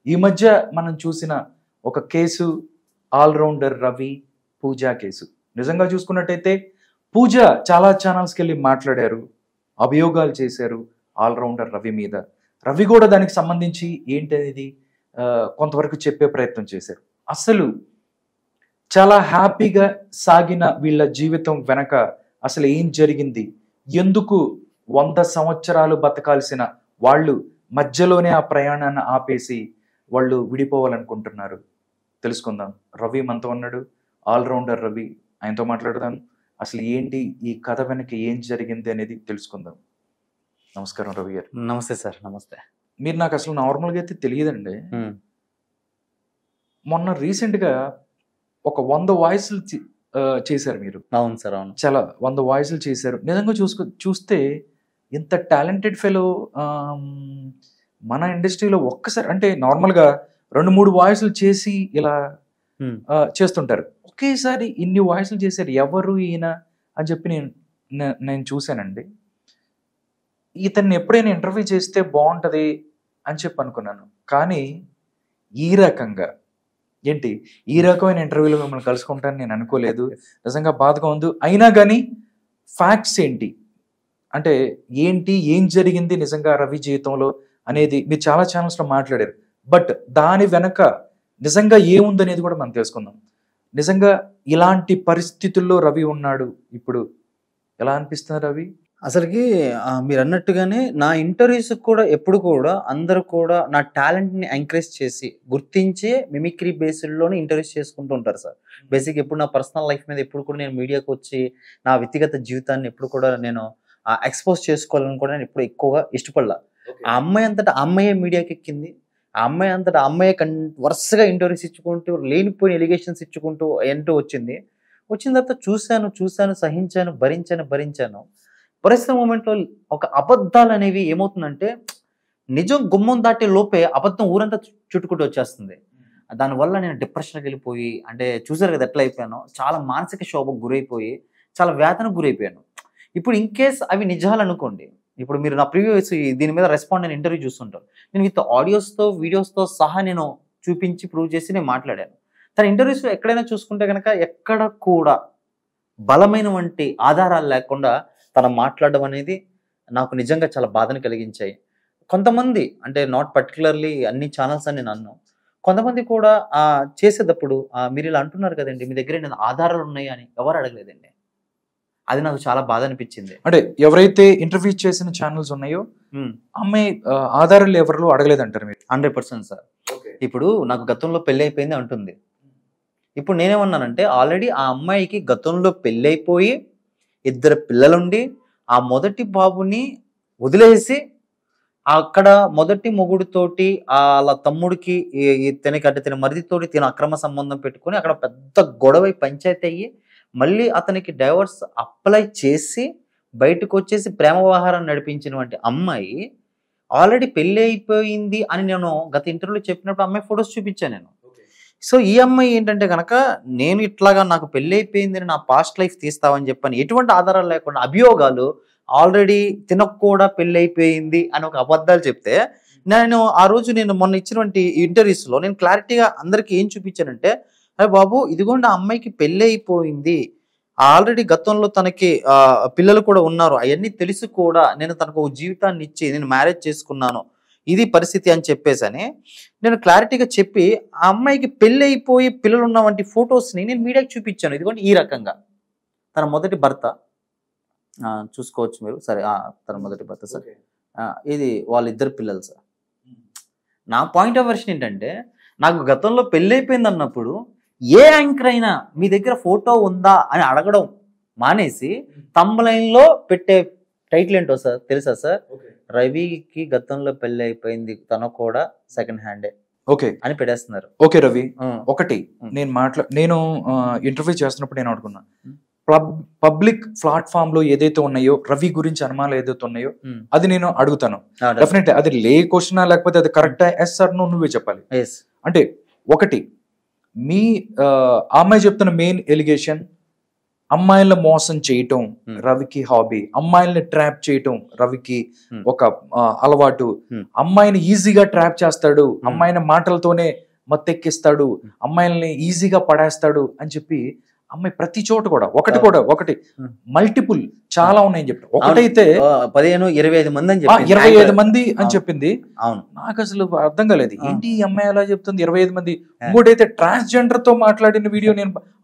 ఈ మధ్య మనం చూసిన ఒక కేసు ఆల్రౌండర్ రవి పూజ కేసు. నిజంగా చూసుకున్నట్టయితే పూజ చాలా ఛానల్స్కి వెళ్ళి మాట్లాడారు, అభియోగాలు చేశారు ఆల్రౌండర్ రవి మీద. రవి కూడా దానికి సంబంధించి ఏంటనేది కొంతవరకు చెప్పే ప్రయత్నం చేశారు. అసలు చాలా హ్యాపీగా సాగిన వీళ్ళ జీవితం వెనక అసలు ఏం జరిగింది, ఎందుకు 100 సంవత్సరాలు బతకాల్సిన వాళ్ళు మధ్యలోనే ఆ ప్రయాణాన్ని ఆపేసి వాళ్ళు విడిపోవాలనుకుంటున్నారు, తెలుసుకుందాం. రవి మనతో ఉన్నాడు, ఆల్రౌండర్ రవి, ఆయనతో మాట్లాడదాం. అసలు ఏంటి ఈ కథ వెనక ఏం జరిగింది అనేది తెలుసుకుందాం. నమస్కారం రవి గారు. నమస్తే సార్. నమస్తే. మీరు నాకు అసలు నార్మల్గా అయితే తెలియదండి. మొన్న రీసెంట్గా ఒక 100 వాయిస్లు చేశారు మీరు. అవును సార్, అవును. చాలా 100 వాయిస్లు చేశారు. నిజంగా చూస్తే ఇంత టాలెంటెడ్ ఫెలో మన ఇండస్ట్రీలో ఒక్కసారి అంటే నార్మల్గా 2-3 వాయిస్లు చేసి ఇలా చేస్తుంటారు. ఒకేసారి ఇన్ని వాయిస్లు చేశారు, ఎవరు ఈయన అని చెప్పి నేను చూశానండి. ఇతన్ని ఎప్పుడైనా ఇంటర్వ్యూ చేస్తే బాగుంటుంది అని చెప్పి అనుకున్నాను. కానీ ఈ రకంగా ఏంటి, ఈ రకమైన ఇంటర్వ్యూలో మిమ్మల్ని కలుసుకుంటాను నేను అనుకోలేదు. నిజంగా బాధగా ఉంది. అయినా కానీ ఫ్యాక్ట్స్ ఏంటి అంటే ఏంటి, ఏం జరిగింది నిజంగా రవి జీవితంలో అనేది మీరు చాలా ఛానల్స్లో మాట్లాడారు. బట్ దాని వెనక నిజంగా ఏముందనేది కూడా మనం తెలుసుకుందాం. నిజంగా ఇలాంటి పరిస్థితుల్లో రవి ఉన్నాడు. ఇప్పుడు ఎలా అనిపిస్తుంది రవి? అసలుకి మీరు అన్నట్టుగానే నా ఇంటర్వ్యూస్ కూడా ఎప్పుడు కూడా అందరూ కూడా నా టాలెంట్ని ఎంకరేజ్ చేసి గుర్తించే మిమిక్రీ బేస్డ్లోనే ఇంటర్వ్యూస్ చేసుకుంటూ ఉంటారు సార్. బేసిక్ ఎప్పుడు నా పర్సనల్ లైఫ్ మీద ఎప్పుడు కూడా నేను మీడియాకి వచ్చి నా వ్యక్తిగత జీవితాన్ని ఎప్పుడు కూడా నేను ఎక్స్పోజ్ చేసుకోవాలని కూడా నేను ఎప్పుడు ఎక్కువగా ఇష్టపడలా. ఆ అమ్మాయి అంతటా అమ్మాయే మీడియాకి ఎక్కింది. ఆ అమ్మాయి అంతటా అమ్మాయి వరుసగా ఇంటర్వ్యూస్ ఇచ్చుకుంటూ లేనిపోయిన ఎలిగేషన్స్ ఇచ్చుకుంటూ ఎంటూ వచ్చింది. వచ్చిన తర్వాత చూశాను, సహించాను, భరించాను. పరిస్థితి మూమెంట్లో ఒక అబద్ధాలు అనేవి ఏమవుతుందంటే నిజం గుమ్మం దాటే లోపే అబద్ధం ఊరంతా చుట్టుకుంటూ వచ్చేస్తుంది. దానివల్ల నేను డిప్రెషన్కి వెళ్ళిపోయి, అంటే చూసారు కదా ఎట్లా అయిపోయానో, చాలా మానసిక శోభకు గురైపోయి చాలా వేదనకు గురైపోయాను. ఇప్పుడు ఇన్ కేస్ అవి నిజాలు అనుకోండి, ఇప్పుడు మీరు నా ప్రీవియస్ దీని మీద రెస్పాండ్ నేను ఇంటర్వ్యూ చూస్తుంటాను. నేను విత్ ఆడియోస్తో వీడియోస్తో సహా నేను చూపించి ప్రూవ్ చేసి నేను మాట్లాడాను. తన ఇంటర్వ్యూస్లో ఎక్కడైనా చూసుకుంటే కనుక ఎక్కడ కూడా బలమైన వంటి ఆధారాలు లేకుండా తన మాట్లాడడం అనేది నాకు నిజంగా చాలా బాధను కలిగించాయి. కొంతమంది అంటే నాట్ పర్టికులర్లీ అన్ని ఛానల్స్ అని నన్ను కొంతమంది కూడా చేసేటప్పుడు మీరు ఇలా అంటున్నారు కదండి, మీ దగ్గర నేను ఆధారాలు ఉన్నాయి అని ఎవరు అడగలేదండి. అది నాకు చాలా బాధ అనిపించింది. అంటే ఎవరైతే ఇంటర్వ్యూ చేసిన ఛానల్స్ ఉన్నాయో అమ్మాయి ఆధారాలు ఎవరు అడగలేదంటారు మీరు? 100% సార్. ఇప్పుడు నాకు గతంలో పెళ్ళి అయిపోయింది అంటుంది. ఇప్పుడు నేనేమన్నానంటే ఆల్రెడీ ఆ అమ్మాయికి గతంలో పెళ్ళి అయిపోయి 2 పిల్లలుండి ఆ మొదటి బాబుని వదిలేసి అక్కడ మొదటి మొగుడితోటి వాళ్ళ తమ్ముడికి తనకి అంటే తన మరిదితోటి తిన అక్రమ సంబంధం పెట్టుకొని అక్కడ పెద్ద గొడవ పంచాయతీ అయ్యి మళ్ళీ అతనికి డైవర్స్ అప్లై చేసి బయటకు వచ్చేసి ప్రేమ వ్యవహారం నడిపించినటువంటి అమ్మాయి ఆల్రెడీ పెళ్ళి అయిపోయింది అని నేను గత ఇంటర్వ్యూలో చెప్పినప్పుడు అమ్మాయి ఫొటోస్ చూపించాను నేను. సో ఈ అమ్మాయి ఏంటంటే కనుక నేను ఇట్లాగా నాకు పెళ్ళి అయిపోయిందని నా పాస్ట్ లైఫ్ తీస్తావని చెప్పని ఎటువంటి ఆధారాలు లేకుండా అభియోగాలు, ఆల్రెడీ తినకు కూడా పెళ్ళి అయిపోయింది అని ఒక అబద్ధాలు చెప్తే నేను ఆ రోజు నేను మొన్న ఇచ్చినటువంటి ఇంటర్వ్యూస్లో నేను క్లారిటీగా అందరికీ ఏం చూపించానంటే, అరే బాబు ఇదిగోండి ఆ అమ్మాయికి పెళ్ళి అయిపోయింది, ఆల్రెడీ గతంలో తనకి పిల్లలు కూడా ఉన్నారు, అవన్నీ తెలిసి కూడా నేను తనకు ఒక జీవితాన్ని ఇచ్చి నేను మ్యారేజ్ చేసుకున్నాను, ఇది పరిస్థితి అని చెప్పేసని నేను క్లారిటీగా చెప్పి ఆ అమ్మాయికి పెళ్ళి అయిపోయి పిల్లలు ఉన్న వంటి ఫొటోస్ని నేను మీడియాకి చూపించాను. ఇదిగోండి ఈ రకంగా తన మొదటి భర్త చూసుకోవచ్చు మీరు. సరే తన మొదటి భర్త సార్, ఇది వాళ్ళిద్దరు పిల్లలు సార్. నా పాయింట్ ఆఫ్ వర్షన్ ఏంటంటే నాకు గతంలో పెళ్ళి అయిపోయింది అన్నప్పుడు ఏ యాంకర్ అయినా మీ దగ్గర ఫోటో ఉందా అని అడగడం మానేసి తంబలైన్లో పెట్టే టైటిల్ ఏంటో సార్ తెలుసా సార్? రవికి గతంలో పెళ్లి అయిపోయింది, తన కూడా సెకండ్ హ్యాండే అని పెట్టేస్తున్నారు. ఓకే రవి, ఒకటి నేను ఇంటర్వ్యూ చేస్తున్నప్పుడు నేను అనుకున్నా, పబ్లిక్ ప్లాట్ఫామ్ లో ఏదైతే ఉన్నాయో రవి గురించి అనుమానాలు ఏదైతే ఉన్నాయో అది నేను అడుగుతాను. డెఫినెట్లీ అది లే క్వశ్చనా లేకపోతే అది కరెక్టా, ఎస్ ఆర్ నో నువ్వే చెప్పాలి. అంటే ఒకటి మీ అమ్మాయి చెప్తున్న మెయిన్ ఎలిగేషన్ అమ్మాయిలను మోసం చేయటం రవికి హాబీ, అమ్మాయిల్ని ట్రాప్ చేయటం రవికి ఒక అలవాటు, అమ్మాయిని ఈజీగా ట్రాప్ చేస్తాడు, అమ్మాయిని మాటలతోనే మత్తెక్కిస్తాడు, అమ్మాయిల్ని ఈజీగా పడేస్తాడు అని చెప్పి అమ్మాయి ప్రతి చోట కూడా ఒకటి మల్టిపుల్ చాలా ఉన్నాయని చెప్పి, ఒకటైతే 15-25 మంది అని 25 మంది అని చెప్పింది. నాకు అసలు అర్థం కాలేదు, ఏంటి ఈ అమ్మాయి ఎలా చెప్తుంది 25 మంది. ఇంకోటైతే ట్రాన్స్జెండర్ తో మాట్లాడిన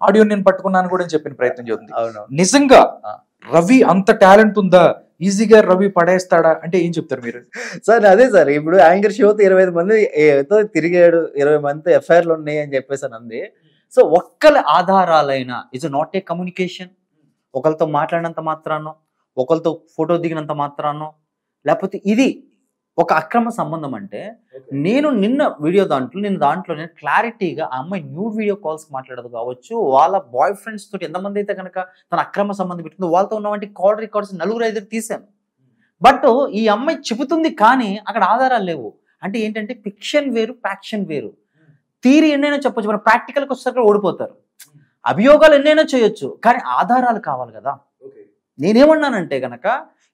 ఆడియో నేను పట్టుకున్నాను కూడా చెప్పిన ప్రయత్నం చేస్తుంది. నిజంగా రవి అంత టాలెంట్ ఉందా, ఈజీగా రవి పడేస్తాడా అంటే ఏం చెప్తారు మీరు? సార్ అదే సార్, ఇప్పుడు యాంకర్ షోతో 25 మంది తిరిగాడు, 20 మంది ఎఫ్ఐఆర్లు ఉన్నాయి అని చెప్పేసి అంది. సో ఒక్కరి ఆధారాలైన ఇట్స్ నాట్ ఏ కమ్యూనికేషన్. ఒకరితో మాట్లాడినంత మాత్రానో, ఒకరితో ఫోటో దిగినంత మాత్రానో, లేకపోతే ఇది ఒక అక్రమ సంబంధం అంటే, నేను నిన్న వీడియో దాంట్లో నేను క్లారిటీగా ఆ అమ్మాయి న్యూడ్ వీడియో కాల్స్ మాట్లాడదు కావచ్చు, వాళ్ళ బాయ్ ఫ్రెండ్స్ తోటి ఎంతమంది అయితే కనుక తన అక్రమ సంబంధం పెట్టుకుందో వాళ్ళతో ఉన్నవంటి కాల్ రికార్డ్స్ 4-5 తీశాను. బట్ ఈ అమ్మాయి చెబుతుంది కానీ అక్కడ ఆధారాలు లేవు. అంటే ఏంటంటే ఫిక్షన్ వేరు, ఫ్యాక్షన్ వేరు. థియరీ ఎన్నైనా చెప్పొచ్చు, మన ప్రాక్టికల్కి వచ్చేసరికి ఓడిపోతారు. అభియోగాలు ఎన్నైనా చేయొచ్చు, కానీ ఆధారాలు కావాలి కదా. నేనేమన్నానంటే కనుక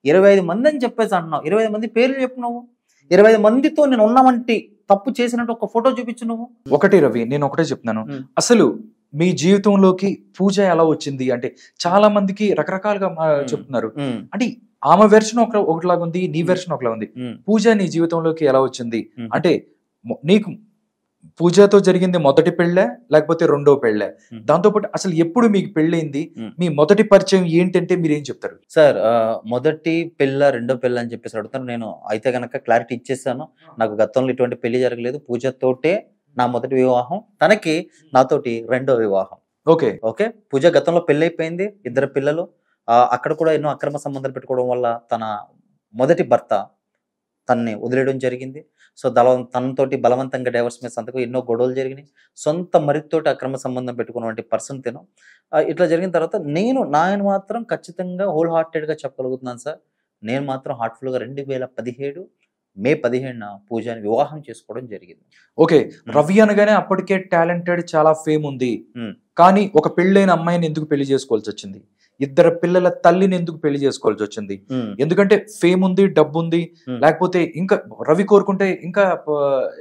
25 మంది అని చెప్పేసి అంటున్నావు, 25 మంది పేర్లు చెప్పు నువ్వు, 25 మందితో నేను ఉన్నవంటి తప్పు చేసినట్టు ఒక ఫోటో చూపించు నువ్వు. ఒకటి రవి, నేను ఒకటే చెప్తున్నాను, అసలు మీ జీవితంలోకి పూజ ఎలా వచ్చింది అంటే చాలా మందికి రకరకాలుగా చెప్తున్నారు. అంటే ఆమె వెర్షన్ ఒకటిలాగా ఉంది, నీ వెర్షన్ ఒకలా ఉంది. పూజ నీ జీవితంలోకి ఎలా వచ్చింది అంటే, నీకు పూజతో జరిగింది మొదటి పెళ్ళే లేకపోతే రెండో పెళ్ళే, దాంతోపాటు అసలు ఎప్పుడు మీకు పెళ్ళైంది, మీ మొదటి పరిచయం ఏంటంటే మీరు ఏం చెప్తారు? సార్ మొదటి పెళ్ళ రెండో పెళ్ళ అని చెప్పేసి అడుగుతాను. నేను అయితే కనుక క్లారిటీ ఇచ్చేసాను. నాకు గతంలో ఇటువంటి పెళ్లి జరగలేదు, పూజతోటే నా మొదటి వివాహం, తనకి నాతోటి రెండో వివాహం. ఓకే పూజ గతంలో పెళ్లి అయిపోయింది, 2 పిల్లలు. అక్కడ కూడా ఎన్నో అక్రమ సంబంధాలు పెట్టుకోవడం వల్ల తన మొదటి భర్త తనని వదిలేయడం జరిగింది. సో తనతోటి బలవంతంగా డైవర్స్ మీద సంతకం, ఎన్నో గొడవలు జరిగినాయి. సొంత మరితోటి అక్రమ సంబంధం పెట్టుకున్నటువంటి పర్సన్ తిను. ఇట్లా జరిగిన తర్వాత నేను మాత్రం ఖచ్చితంగా హోల్ హార్టెడ్గా చెప్పగలుగుతున్నాను సార్. నేను మాత్రం హార్ట్ఫుల్గా 2017 మే 15న పూజని వివాహం చేసుకోవడం జరిగింది. ఓకే, రవి అనగానే అప్పటికే టాలెంటెడ్, చాలా ఫేమ్ ఉంది, కానీ ఒక పెళ్ళైన అమ్మాయిని ఎందుకు పెళ్లి చేసుకోవాల్సి వచ్చింది? 2 పిల్లల తల్లిని ఎందుకు పెళ్లి చేసుకోవాల్సి వచ్చింది? ఎందుకంటే ఫేమ్ ఉంది, డబ్బు ఉంది, లేకపోతే ఇంకా రవి కోరుకుంటే ఇంకా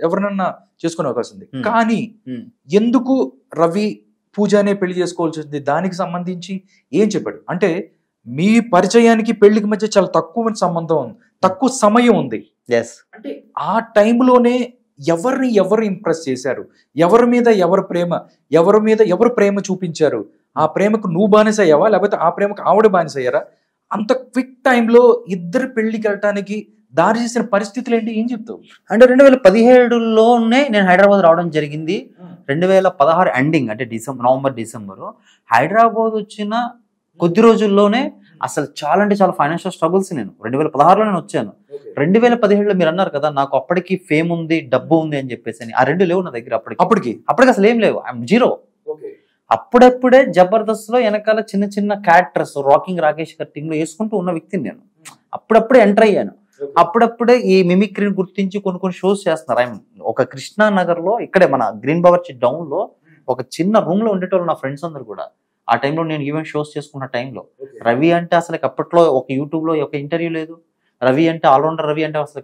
ఎవరినన్నా చేసుకునే అవకాశం ఉంది. కానీ ఎందుకు రవి పూజనే పెళ్లి చేసుకోవాల్సి వచ్చింది? దానికి సంబంధించి ఏం చెప్పాడు అంటే, మీ పరిచయానికి పెళ్లికి మధ్య చాలా తక్కువ సంబంధం ఉంది, తక్కువ సమయం ఉంది. అంటే ఆ టైంలోనే ఎవరు ఇంప్రెస్ చేశారు, ఎవరి మీద ఎవరు ప్రేమ చూపించారు, ఆ ప్రేమకు నువ్వు బానిసయ్యావా లేకపోతే ఆ ప్రేమకు ఆవిడ బానిసయ్యారా? అంత క్విక్ టైంలో 2 పెళ్లికి వెళ్ళటానికి దారి చేసిన పరిస్థితులు ఏంటి, ఏం చెప్తావు? అంటే 2017లోనే నేను హైదరాబాద్ రావడం జరిగింది. 2016 ఎండింగ్ అంటే నవంబర్ డిసెంబర్ హైదరాబాద్ వచ్చిన కొద్ది రోజుల్లోనే అసలు చాలా అంటే చాలా ఫైనాన్షియల్ స్ట్రగుల్స్. నేను 2016లో నేను వచ్చాను. 2017లో మీరు అన్నారు కదా నాకు అప్పటికి ఫేమ్ ఉంది, డబ్బు ఉంది అని చెప్పేసి, ఆ 2 లేవు నా దగ్గర. అప్పటికి అసలు ఏం లేవు, ఐఎమ్ జీరో. అప్పుడప్పుడే జబర్దస్త్ లో వెనకాల చిన్న చిన్న క్యారెక్టర్స్, రాకింగ్ రాకేష్ గారి టీంలో వేసుకుంటూ ఉన్న వ్యక్తిని నేను. అప్పుడప్పుడే ఎంటర్ అయ్యాను. అప్పుడప్పుడే ఈ మిమిక్రీని గుర్తించి కొన్ని షోస్ చేస్తున్నారు. ఒక కృష్ణానగర్ లో, ఇక్కడే మన గ్రీన్ బవర్చి డౌన్ లో ఒక చిన్న రూమ్ లో ఉండేటోళ్ళు నా ఫ్రెండ్స్ అందరు కూడా. ఆ టైంలో నేను ఈవెంట్ షోస్ చేసుకున్న టైంలో రవి అంటే అసలు అప్పట్లో ఒక యూట్యూబ్ లో ఒక ఇంటర్వ్యూ లేదు. రవి అంటే ఆల్రౌండర్ రవి అంటే అసలు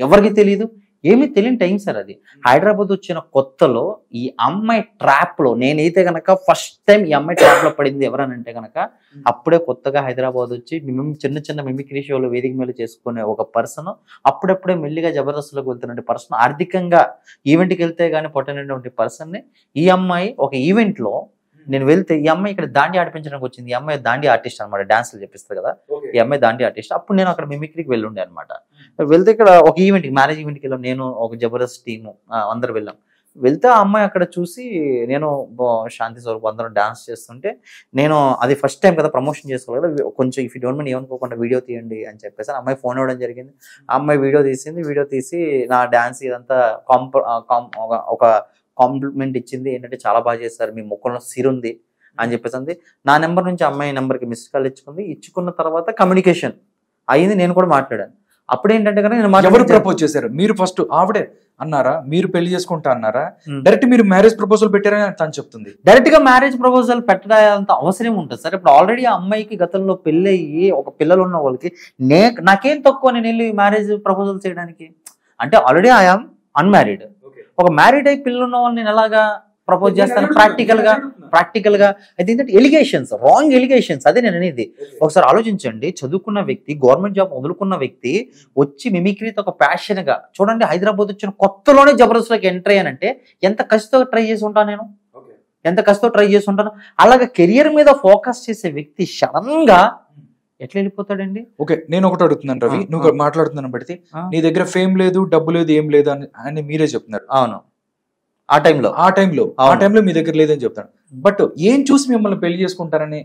ఎవరికి తెలియదు, ఏమీ తెలియని టైం సార్ అది. హైదరాబాద్ వచ్చిన కొత్తలో ఈ అమ్మాయి ట్రాప్ లో నేనైతే గనక ఫస్ట్ టైం ఈ అమ్మాయి ట్రాప్ లో పడింది ఎవరనంటే గనక, అప్పుడే కొత్తగా హైదరాబాద్ వచ్చి చిన్న మిమిక్రీ షోలు వేదిక మీద చేసుకునే ఒక పర్సన్, అప్పుడప్పుడే మెల్లిగా జబర్దస్త్లోకి వెళ్తున్నటువంటి పర్సన్, ఆర్థికంగా ఈవెంట్కి వెళ్తే గానీ పొట్టనటువంటి పర్సన్ ని ఈ అమ్మాయి ఒక ఈవెంట్ లో నేను వెళ్తే, ఈ అమ్మాయి ఇక్కడ దాండి ఆడిపించడానికి వచ్చింది. ఈ అమ్మాయి దాండి ఆర్టిస్ట్ అనమాట, డాన్సులు చెప్పిస్తారు కదా, ఈ అమ్మాయి దాండి ఆర్టిస్ట్. అప్పుడు నేను అక్కడ మిమిక్రీకి వెళ్ళుండే అనమాట. వెళ్తే ఇక్కడ ఒక ఈవెంట్కి, మ్యారేజ్ ఈవెంట్కి వెళ్ళాం, నేను ఒక జబర్దస్త్ టీము అందరు వెళ్ళాం. వెళ్తే ఆ అమ్మాయి అక్కడ చూసి, నేను శాంతి స్వరూప్ అందరం డాన్స్ చేస్తుంటే, నేను అది ఫస్ట్ టైం కదా ప్రమోషన్ చేసుకోవాలి కదా, కొంచెం ఇఫ్ యూ డోంట్ మైండ్ ఏమనుకోకుండా వీడియో తీయండి అని చెప్పేసి అమ్మాయి ఫోన్ ఇవ్వడం జరిగింది. ఆ అమ్మాయి వీడియో తీసింది. వీడియో తీసి నా డాన్స్ ఇదంతా ఒక కాంప్లిమెంట్ ఇచ్చింది. ఏంటంటే చాలా బాగా చేస్తారు, మీ ముఖంలో సిరుంది అని చెప్పేసి. నా నెంబర్ నుంచి అమ్మాయి నెంబర్కి మిస్డ్ కాల్ ఇచ్చుకుంది. ఇచ్చుకున్న తర్వాత కమ్యూనికేషన్ అయ్యింది, నేను కూడా మాట్లాడాను. అప్పుడు ఏంటంటే కనుక నేను ఎవరు ప్రపోజ్ చేశారు? మీరు ఫస్ట్ ఆవిడే అన్నారా, మీరు పెళ్లి చేసుకుంటా అన్నారా, డైరెక్ట్ మీరు మ్యారేజ్ ప్రపోజల్ పెట్టారని తను చెప్తుంది. డైరెక్ట్ గా మ్యారేజ్ ప్రపోజల్ పెట్టడంత అవసరం ఉంటుంది సార్. ఇప్పుడు ఆల్రెడీ ఆ అమ్మాయికి గతంలో పెళ్లి అయ్యి ఒక పిల్లలు ఉన్న వాళ్ళకి నాకేం తక్కువ నేను వెళ్ళి మ్యారేజ్ ప్రపోజల్ చేయడానికి? అంటే ఆల్రెడీ ఐఎమ్ అన్మ్యారీడ్. ఒక మ్యారీడ్ అయి పిల్లలు ఉన్న వాళ్ళని నేను ఎలాగా ప్రపోజ్ చేస్తాను? ప్రాక్టికల్ గా అయితే ఏంటంటే ఎలిగేషన్స్, రాంగ్ ఎలిగేషన్స్. అదే నేను అనేది. ఒకసారి ఆలోచించండి, చదువుకున్న వ్యక్తి, గవర్నమెంట్ జాబ్ వదులుకున్న వ్యక్తి వచ్చి మిమిక్రీతో ఒక ప్యాషన్ గా చూడండి, హైదరాబాద్ వచ్చిన కొత్తలోనే జబర్దస్త్లోకి ఎంటర్ అయ్యానంటే ఎంత కష్టంతో ట్రై చేసి ఉంటాను నేను, ఎంత కష్టంతో ట్రై చేసి ఉంటాను. అలాగే కెరియర్ మీద ఫోకస్ చేసే వ్యక్తి సడన్ గా ఎట్లా వెళ్ళిపోతాడండి? ఓకే, నేను ఒకటి అడుగుతున్నాను రవి, నువ్వు మాట్లాడుతున్నాను బట్టి నీ దగ్గర ఫేమ్ లేదు, డబ్బు లేదు, ఏం లేదు అని మీరే చెప్తున్నారు. అవును, ఆ టైంలో మీ దగ్గర లేదని చెప్తాను. బట్ ఏం చూసి మిమ్మల్ని పెళ్లి చేసుకుంటారని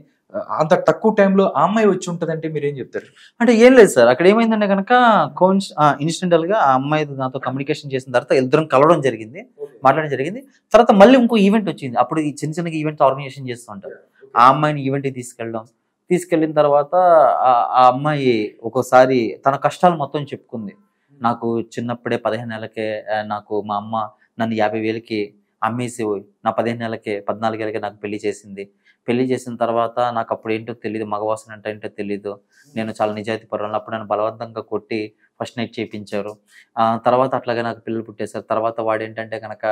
అంత తక్కువ టైంలో ఆ అమ్మాయి వచ్చి ఉంటదంటే మీరేం చెప్తారు? అంటే ఏం లేదు సార్, అక్కడ ఏమైందంటే కనుక ఇన్సిడెంటల్ గా ఆ అమ్మాయి నాతో కమ్యూనికేషన్ చేసిన తర్వాత ఇద్దరం కలవడం జరిగింది, మాట్లాడడం జరిగింది. తర్వాత మళ్ళీ ఇంకో ఈవెంట్ వచ్చింది. అప్పుడు ఈ చిన్న చిన్న ఈవెంట్స్ ఆర్గనైజేషన్ చేస్తూ ఉంటారు. ఆ అమ్మాయిని ఈవెంట్కి తీసుకెళ్ళిన తర్వాత ఆ అమ్మాయి ఒక్కోసారి తన కష్టాలు మొత్తం చెప్పుకుంది. నాకు చిన్నప్పుడే 15 నెలలకే నాకు మా అమ్మ నన్ను 50,000కి అమ్మేసి నా 15 నెలలకే 14 ఏళ్ళకే నాకు పెళ్లి చేసింది. పెళ్లి చేసిన తర్వాత నాకు అప్పుడు ఏంటో తెలియదు, మగవాసన అంటే ఏంటో తెలీదు. నేను చాలా నిజాయితీ పరులను. అప్పుడు నన్ను బలవంతంగా కొట్టి ఫస్ట్ నైట్ చేయించారు. తర్వాత అట్లాగే నాకు పిల్లలు పుట్టేశారు. తర్వాత వాడు ఏంటంటే కనుక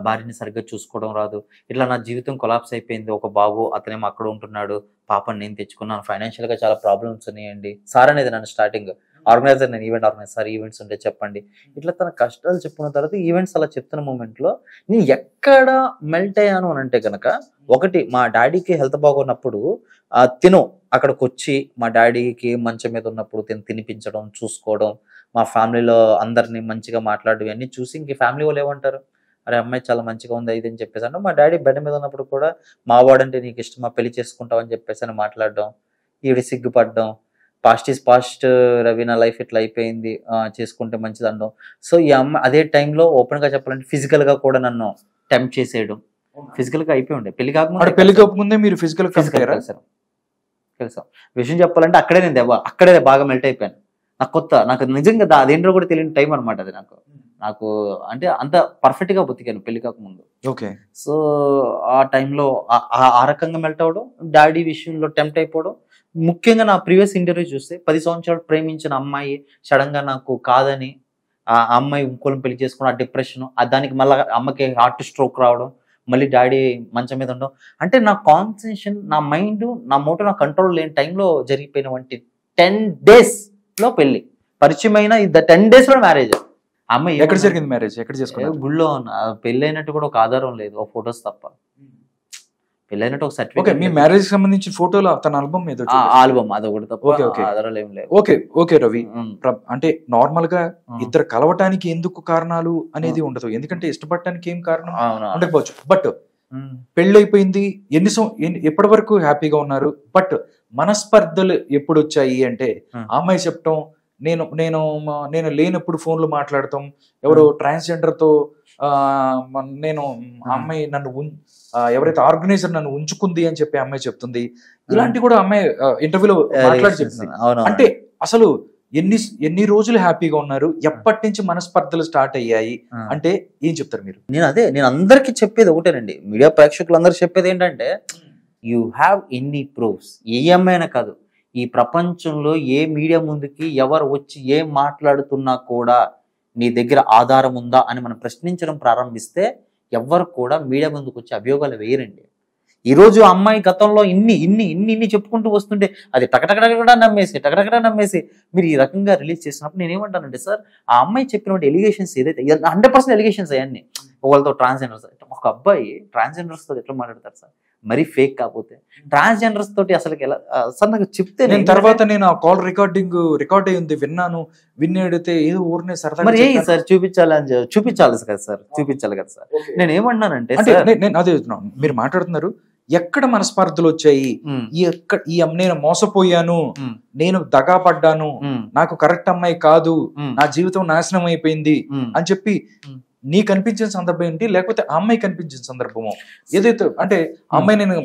భార్యని సరిగ్గా చూసుకోవడం రాదు. ఇట్లా నా జీవితం కొలాప్స్ అయిపోయింది. ఒక బాబు, అతనేమో అక్కడ ఉంటున్నాడు, పాపని నేను తెచ్చుకున్నాను. ఫైనాన్షియల్గా చాలా ప్రాబ్లమ్స్ ఉన్నాయండి సార్ అనేది నన్ను స్టార్టింగ్ ఆర్గనైజర్, నేను ఈవెంట్ ఆర్గనైజర్, సార్ ఈవెంట్స్ ఉంటే చెప్పండి. ఇట్లా తన కష్టాలు చెప్పుకున్న తర్వాత ఈవెంట్స్ అలా చెప్తున్న మూమెంట్లో నేను ఎక్కడ మెల్ట్ అయ్యాను అని అంటే కనుక, ఒకటి మా డాడీకి హెల్త్ బాగున్నప్పుడు తిను అక్కడికి వచ్చి మా డాడీకి మంచం మీద ఉన్నప్పుడు తినిపించడం, చూసుకోవడం, మా ఫ్యామిలీలో అందరినీ మంచిగా మాట్లాడడం ఇవన్నీ చూసి ఇంక ఫ్యామిలీ వాళ్ళు ఏమంటారు, అరే అమ్మాయి చాలా మంచిగా ఉంది ఇది అని చెప్పేసి అంటే, మా డాడీ బెడ్ మీద ఉన్నప్పుడు కూడా మా వాడంటే నీకు ఇష్టమా, పెళ్లి చేసుకుంటావు అని చెప్పేసి అని మాట్లాడడం, ఈవిడ సిగ్గుపడడం, పాస్ట్ ఈజ్ పాస్ట్ రవి, నా లైఫ్ ఇట్లా అయిపోయింది, చేసుకుంటే మంచిది అనడం. సో ఈ అమ్మాయి అదే టైంలో ఓపెన్ గా చెప్పాలంటే ఫిజికల్ గా కూడా నన్ను టెంప్ట్ చేసేయడం. ఫిజికల్ గా అయిపోయి ఉండే, పెళ్లి కాకముందే మీరు ఫిజికల్ కలిసాం. విషయం చెప్పాలంటే అక్కడే బాగా మెల్ట్ అయిపోయాను. నాకు నిజంగా అదేంటో కూడా తెలియని టైం అనమాట అది. నాకు అంటే అంత పర్ఫెక్ట్ గా బతికాను పెళ్లి కాకముందు. ఓకే, సో ఆ టైంలో ఆ రకంగా మెల్ట్ అవ్వడం, డాడీ విషయంలో టెంప్ట్ అయిపోవడం. ముఖ్యంగా నా ప్రీవియస్ ఇంటర్వ్యూ చూస్తే 10 సంవత్సరాలు ప్రేమించిన అమ్మాయి సడన్ గా నాకు కాదని ఆ అమ్మాయి ఇంకోళ్ళని పెళ్లి చేసుకుని ఆ డిప్రెషన్, దానికి మళ్ళీ అమ్మకి హార్ట్ స్ట్రోక్ రావడం, మళ్ళీ డాడీ మంచం మీద ఉండడం. అంటే నా కాన్సన్ట్రేషన్, నా మైండ్, నా మోటో, నా కంట్రోల్ లేని టైంలో జరిగిపోయినటువంటి 10 days లో పెళ్లి పరిచయం అయిన 10 days లో మ్యారేజ్. అమ్మాయి ఎక్కడ జరిగింది మ్యారేజ్? ఎక్కడ చేసుకున్నారు? గుళ్ళో పెళ్లి అయినట్టు కూడా ఒక ఆధారం లేదు, ఒక ఫొటోస్ తప్ప. పెళ్ళైనట్టు ఒక సర్టిఫికేట్. మీ మ్యారేజ్ సంబంధించిన ఫోటోలు తన ఆల్బమ్ మీద, ఆల్బమ్ అదొకటి తప్ప ఆధారాలు ఏం లేవు. ఓకే రవి, అంటే నార్మల్ గా ఇద్దరు కలవటానికి ఎందుకు కారణాలు అనేది ఉండదు, ఎందుకంటే ఇష్టపడటానికి ఏం కారణం ఉండకపోవచ్చు. బట్ పెళ్ళైపోయింది, ఎప్పటి వరకు హ్యాపీగా ఉన్నారు. బట్ మనస్పర్ధలు ఎప్పుడు వచ్చాయి అంటే, అమ్మాయి చెప్పటం, నేను లేనప్పుడు ఫోన్లు మాట్లాడటం, ఎవరో ట్రాన్స్జెండర్ తో నేను అమ్మాయి నన్ను ఎవరైతే ఆర్గనైజర్ నన్ను ఉంచుకుంది అని చెప్పి అమ్మాయి చెప్తుంది. ఇలాంటి కూడా అమ్మాయి ఇంటర్వ్యూలో మాట్లాడి చెప్తుంది. అంటే అసలు ఎన్ని రోజులు హ్యాపీగా ఉన్నారు, ఎప్పటి నుంచి మనస్పర్ధలు స్టార్ట్ అయ్యాయి అంటే ఏం చెప్తారు మీరు? నేను అందరికి చెప్పేది ఒకటేనండి, మీడియా ప్రేక్షకులందరూ చెప్పేది ఏంటంటే, యూ హ్యావ్ ఎనీ ప్రూఫ్స్. ఏ అమ్మాయినా కాదు, ఈ ప్రపంచంలో ఏ మీడియా ముందుకి ఎవరు వచ్చి ఏం మాట్లాడుతున్నా కూడా నీ దగ్గర ఆధారం ఉందా అని మనం ప్రశ్నించడం ప్రారంభిస్తే ఎవరు కూడా మీడియా ముందుకు వచ్చి అభియోగాలు వేయరండి. ఈరోజు అమ్మాయి గతంలో ఇన్ని చెప్పుకుంటూ వస్తుంటే అది టకటకటకటా నమ్మేసి మీరు ఈ రకంగా రిలీజ్ చేసినప్పుడు నేనేమంటానంటే, సార్ ఆ అమ్మాయి చెప్పినటువంటి ఎలిగేషన్స్ ఏదైతే 100% ఎలిగేషన్స్ అవన్నీ, ఒకళ్ళతో ట్రాన్స్జెండర్స్, ఒక అబ్బాయి ట్రాన్స్జెండర్స్ తో ఎట్లా మాట్లాడతారు సార్, మరీ ఫేక్ కాకపోతే ట్రాన్స్జెండర్స్ తోటి అసలు ఎలా సార్ నాకు చెప్తే, నేను తర్వాత నేను ఆ కాల్ రికార్డ్ అయి ఉంది విన్నాను, వినేడితే ఏదో ఊరినే సరదా మరి సార్ చూపించాలి కదా సార్. నేను ఏమన్నానంటే, అదే మీరు మాట్లాడుతున్నారు, ఎక్కడ మనస్పర్ధలు వచ్చాయి, నేను మోసపోయాను, నేను దగా పడ్డాను, నాకు కరెక్ట్ అమ్మాయి కాదు, నా జీవితం నాశనం అయిపోయింది అని చెప్పి నీకు అనిపించిన సందర్భం ఏంటి, లేకపోతే ఆ అమ్మాయి కనిపించిన సందర్భము ఏదైతే, అంటే ఆ అమ్మాయి నేను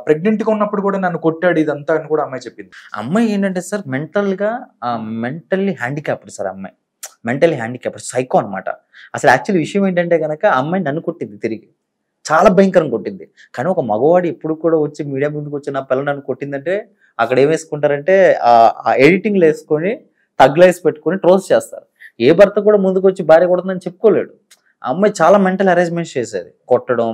ప్రెగ్నెంట్ గా ఉన్నప్పుడు కూడా నన్ను కొట్టాడు ఇదంతా అని కూడా అమ్మాయి చెప్పింది. అమ్మాయి ఏంటంటే సార్ మెంటల్లీ హ్యాండిక్యాప్డ్ సార్. అమ్మాయి మెంటల్లీ హ్యాండిక్యాప్డ్, సైకో అనమాట. అసలు యాక్చువల్లీ విషయం ఏంటంటే కనుక అమ్మాయి నన్ను కొట్టింది, తిరిగి చాలా భయంకరంగా కొట్టింది. కానీ ఒక మగవాడు ఎప్పుడు కూడా వచ్చి మీడియా ముందుకు వచ్చి నా పిల్ల నన్ను కొట్టిందంటే అక్కడ ఏం వేసుకుంటారంటే ఆ ఎడిటింగ్లు వేసుకొని తగ్లైస్ పెట్టుకొని ట్రోల్స్ చేస్తారు. ఏ భర్త కూడా ముందుకు వచ్చి భార్య కొడుతుందని చెప్పుకోలేడు. ఆ అమ్మాయి చాలా మెంటల్ అరేంజ్మెంట్స్ చేసేది, కొట్టడం,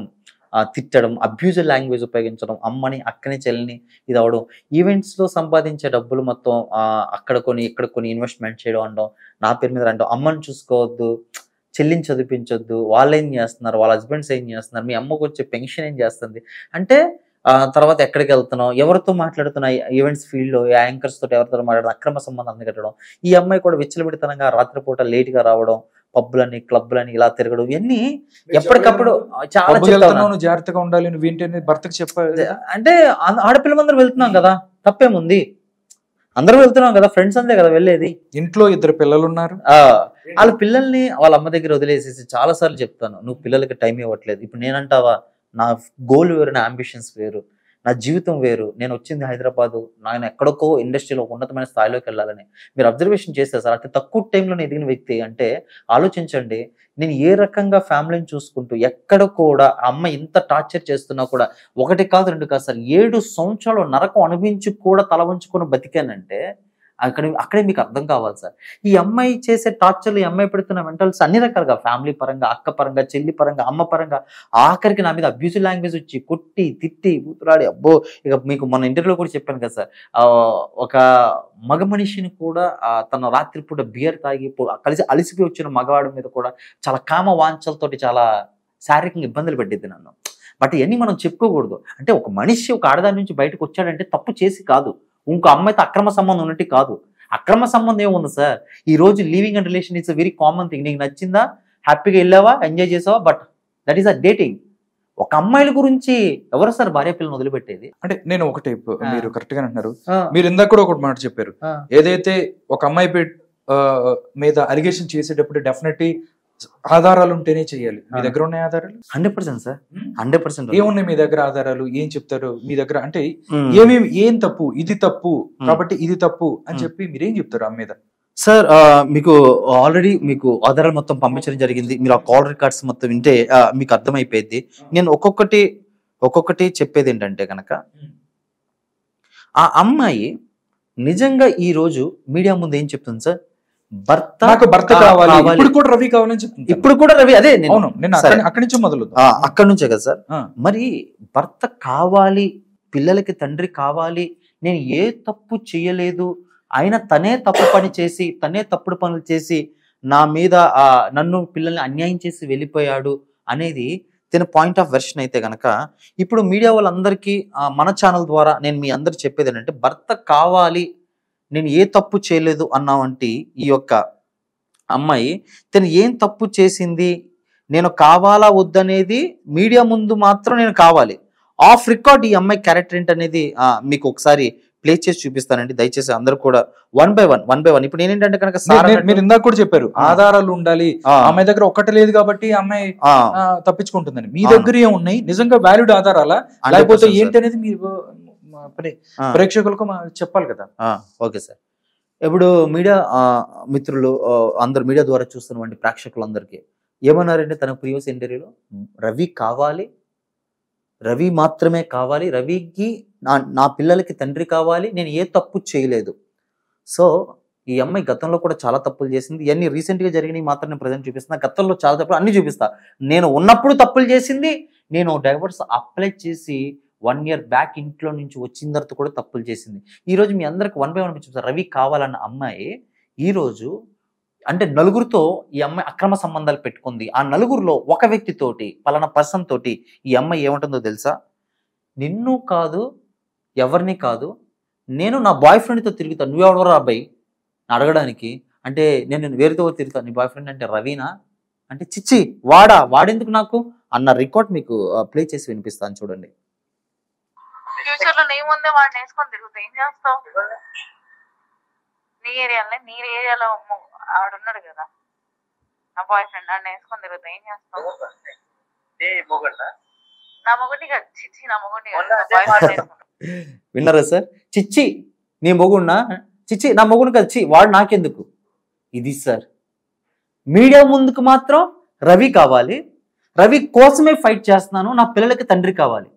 తిట్టడం, అబ్యూజివ్ లాంగ్వేజ్ ఉపయోగించడం, అమ్మని అక్కని చెల్లిని ఇది అవడం, ఈవెంట్స్లో సంపాదించే డబ్బులు మొత్తం అక్కడ కొని ఇక్కడ కొని ఇన్వెస్ట్మెంట్ చేయడం అనడం, నా పేరు మీద అంటాం, అమ్మని చూసుకోవద్దు, చెల్లిని చదివించొద్దు, వాళ్ళు ఏం చేస్తున్నారు, వాళ్ళ హస్బెండ్స్ ఏం చేస్తున్నారు, మీ అమ్మకు వచ్చే పెన్షన్ ఏం చేస్తుంది అంటే, తర్వాత ఎక్కడికి వెళ్తున్నావు, ఎవరితో మాట్లాడుతున్నావు, ఈవెంట్స్ ఫీల్డ్లో యాంకర్స్ తోటి ఎవరితో మాట్లాడడం, అక్రమ సంబంధం అందుకట్టడం. ఈ అమ్మాయి కూడా విచ్చలవిడితనంగా రాత్రిపూట లేట్గా రావడం, పబ్బులని క్లబ్లని ఇలా తిరగడం, ఇవన్నీ ఎప్పటికప్పుడు చాలా జాగ్రత్తగా ఉండాలి, నువ్వేంటి భర్తకు చెప్పాలి. అంటే ఆడపిల్లలందరూ వెళ్తున్నాం కదా, తప్పేముంది, అందరూ వెళ్తున్నాం కదా, ఫ్రెండ్స్ అంతే కదా వెళ్ళేది. ఇంట్లో 2 పిల్లలు ఉన్నారు, వాళ్ళ పిల్లల్ని వాళ్ళ అమ్మ దగ్గర వదిలేసేసి చాలా సార్లు చెప్తాను, నువ్వు పిల్లలకి టైం ఇవ్వట్లేదు. ఇప్పుడు నేనంటావా, నా గోల్ వేరు, నా అంబిషన్స్ వేరు, నా జీవితం వేరు, నేను వచ్చింది హైదరాబాదు, నేను ఎక్కడికో ఇండస్ట్రీలో ఉన్నతమైన స్థాయిలోకి వెళ్ళాలని. మీరు అబ్జర్వేషన్ చేస్తే సార్, అతి తక్కువ టైంలో ఎదిగిన వ్యక్తి అంటే ఆలోచించండి. నేను ఏ రకంగా ఫ్యామిలీని చూసుకుంటూ ఎక్కడ కూడా అమ్మ ఇంత టార్చర్ చేస్తున్నా కూడా 1 కాదు 2 కాదు సార్, 7 సంవత్సరాలు నరకం అనుభవించి కూడా తల వంచుకొని బతికానంటే అక్కడే మీకు అర్థం కావాలి సార్. ఈ అమ్మాయి చేసే టార్చర్లు, ఈ అమ్మాయి పెడుతున్న మెంటల్స్ అన్ని రకాలుగా, ఫ్యామిలీ పరంగా, అక్క పరంగా, చెల్లి పరంగా, అమ్మ పరంగా, ఆఖరికి నా మీద అబ్యూజివ్ లాంగ్వేజ్ వచ్చి కొట్టి తిట్టి బూతులాడి, అబ్బో. ఇక మీకు మన ఇంటర్వ్యూలో కూడా చెప్పాను కదా సార్, ఒక మగ మనిషిని కూడా తన రాత్రిపూట బియర్ తాగి కలిసి అలిసిపోయి వచ్చిన మగవాడి మీద కూడా చాలా కామ వాంఛలతోటి చాలా శారీరకంగా ఇబ్బందులు పెట్టింది నన్ను. బట్ ఇవన్నీ మనం చెప్పుకోకూడదు. అంటే ఒక మనిషి ఒక ఆడదాని నుంచి బయటకు వచ్చాడంటే తప్పు చేసి కాదు, ఇంకో అమ్మాయితో అక్రమ సంబంధం ఉన్నట్టు కాదు. అక్రమ సంబంధం ఏముంది సార్, ఈ రోజు living and relation it's very common thing. నీకు నచ్చిందా, హ్యాపీగా వెళ్ళావా, ఎంజాయ్ చేసావా, but that is a dating. ఒక అమ్మాయిల గురించి ఎవరు సార్ భార్య పిల్లలు వదిలిపెట్టేది? అంటే నేను ఒకటే, మీరు కరెక్ట్ గా అంటున్నారు. మీరు ఇందాక కూడా ఒకటి మాట చెప్పారు, ఏదైతే ఒక అమ్మాయి మీద అలిగేషన్ చేసేటప్పుడు డెఫినెట్లీ ఆధారాలు ఉంటేనే చేయాలి. మీ దగ్గర ఉన్నాయి ఆధారాలు? 100% సార్, 100%. ఏమున్నాయి మీ దగ్గర ఆధారాలు? ఏం చెప్తారు మీ దగ్గర? అంటే ఏం తప్పు, ఇది తప్పు కాబట్టి ఇది తప్పు అని చెప్పి మీరేం చెప్తారు ఆమె మీద? సార్ మీకు ఆల్రెడీ మీకు ఆధారాలు మొత్తం పంపించడం జరిగింది. మీరు ఆ కాల్ రికార్డ్స్ మొత్తం వింటే మీకు అర్థమైపోయింది. నేను ఒక్కొక్కటి చెప్పేది ఏంటంటే కనుక, ఆ అమ్మాయి నిజంగా ఈ రోజు మీడియా ముందు ఏం చెప్తుంది సార్, భర్త కావాలి, ఇప్పుడు కూడా రవి కావాలని చెప్తుంది. ఇప్పుడు కూడా రవి, అదే అక్కడి నుంచి మొదలు, అక్కడి నుంచే కదా సార్. మరి భర్త కావాలి, పిల్లలకి తండ్రి కావాలి, నేను ఏ తప్పు చేయలేదు, ఆయన తనే తప్పు పని చేసి, తనే తప్పుడు పనులు చేసి నా మీద నన్ను పిల్లల్ని అన్యాయం చేసి వెళ్ళిపోయాడు అనేది తన పాయింట్ ఆఫ్ వెర్షన్ అయితే గనక, ఇప్పుడు మీడియా వాళ్ళందరికీ మన ఛానల్ ద్వారా నేను మీ అందరు చెప్పేది ఏంటంటే, భర్త కావాలి, నేను ఏ తప్పు చేయలేదు అన్నావంటి ఈ యొక్క అమ్మాయి తను ఏం తప్పు చేసింది, నేను కావాలా వద్దనేది మీడియా ముందు మాత్రం నేను కావాలి, ఆఫ్ రికార్డ్ ఈ అమ్మాయి క్యారెక్టర్ ఏంటనేది మీకు ఒకసారి ప్లే చేసి చూపిస్తానండి. దయచేసి అందరూ కూడా వన్ బై వన్. ఇప్పుడు నేనేంటంటే కనుక మీరు ఇందాక కూడా చెప్పారు ఆధారాలు ఉండాలి, అమ్మాయి దగ్గర ఒక్కటి లేదు కాబట్టి అమ్మాయి తప్పించుకుంటుందని. మీ దగ్గర ఏమున్నాయి నిజంగా వ్యాలిడ్ ఆధారాలా, లేకపోతే ఏంటి అనేది మీరు ప్రేక్షకులకు చెప్పాలి కదా. ఓకే సార్, ఇప్పుడు మీడియా మిత్రులు అందరు, మీడియా ద్వారా చూస్తున్నటువంటి ప్రేక్షకులందరికీ ఏమన్నారంటే, తన ప్రీవియస్ ఇంటర్వ్యూలో రవి కావాలి, రవి మాత్రమే కావాలి, రవికి నా పిల్లలకి తండ్రి కావాలి, నేను ఏ తప్పు చేయలేదు. సో ఈ అమ్మాయి గతంలో కూడా చాలా తప్పులు చేసింది. ఇవన్నీ రీసెంట్గా జరిగినవి మాత్రం నేను ప్రజెంట్ చూపిస్తున్నా. గతంలో చాలా తప్పులు అన్ని చూపిస్తా. నేను ఉన్నప్పుడు తప్పులు చేసింది, నేను డైవర్స్ అప్లై చేసి 1 year బ్యాక్ ఇంట్లో నుంచి వచ్చిన తర్వాత కూడా తప్పులు చేసింది. ఈరోజు మీ అందరికి 1 by 1 చూపిస్తారు. రవి కావాలన్న అమ్మాయి ఈరోజు అంటే నలుగురితో ఈ అమ్మాయి అక్రమ సంబంధాలు పెట్టుకుంది. ఆ నలుగురిలో ఒక వ్యక్తితోటి, పలానా పర్సన్ తోటి ఈ అమ్మాయి ఏమంటుందో తెలుసా, నిన్ను కాదు, ఎవరిని కాదు, నేను నా బాయ్ ఫ్రెండ్తో తిరుగుతాను, నువ్వెవడో అబ్బాయి అడగడానికి, అంటే నేను వేరేతో తిరుగుతాను, నీ బాయ్ ఫ్రెండ్ అంటే రవీనా అంటే, చిచ్చి వాడెందుకు నాకు అన్న రికార్డ్ మీకు ప్లే చేసి వినిపిస్తాను చూడండి. ఫ్యూచర్ లో నీ ముందే వాడిని వేసుకొని తిరుగుతా, ఏం చేస్తావు? నీ ఏరియాలో ఆడున్నాడు కదా నా బాయ్ ఫ్రెండ్ నన్ను వేసుకొని తిరుగుతా ఏం చేస్తావు? నా మొగుడిని కాదు, చిచ్చి నా మొగుడిని కాదు, నా బాయ్ ఫ్రెండ్ వేసుకుంటా. విన్నారా సార్? చిచ్చి నీ మొగుడునా, చిచ్చి నా మొగుడు కదా, చి వాడు నాకెందుకు. ఇది సార్ మీడియా ముందుకు మాత్రం రవి కావాలి, రవి కోసమే ఫైట్ చేస్తున్నాను, నా పిల్లలకి తండ్రి కావాలి.